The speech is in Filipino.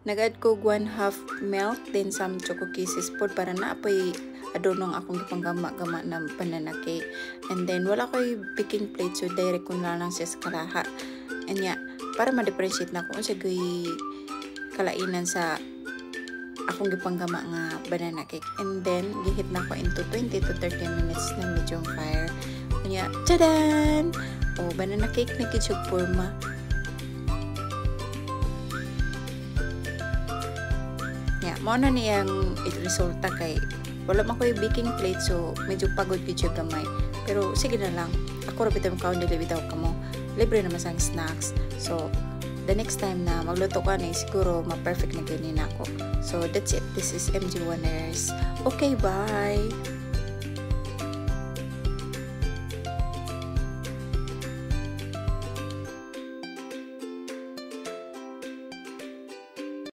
Nag-add ko 1/2 milk, then some choco kisses pod para naapoy adonong akong gipanggama-gama na banana cake. And then wala ko'y baking plate, so direct ko na lang siya sa kalaha. And yeah, para ma-differentiate na kung sa ko'y kalainan sa akong gipanggama nga banana cake. And then gihit na ko into 20 to 30 minutes na medium fire. Kanya, tadan! Oh, banana cake na kitschug forma. Yeah, mo na niyang resulta kay wala man ko'y baking plate, so medyo pagod kitschug gamay. Pero sige na lang. Ako rapit ang kaon dili bitaw kamo. Libre naman sang snacks. So the next time na magluto ka na, siguro ma-perfect na ganyan ako. So that's it. This is MG Wonders. Okay, bye!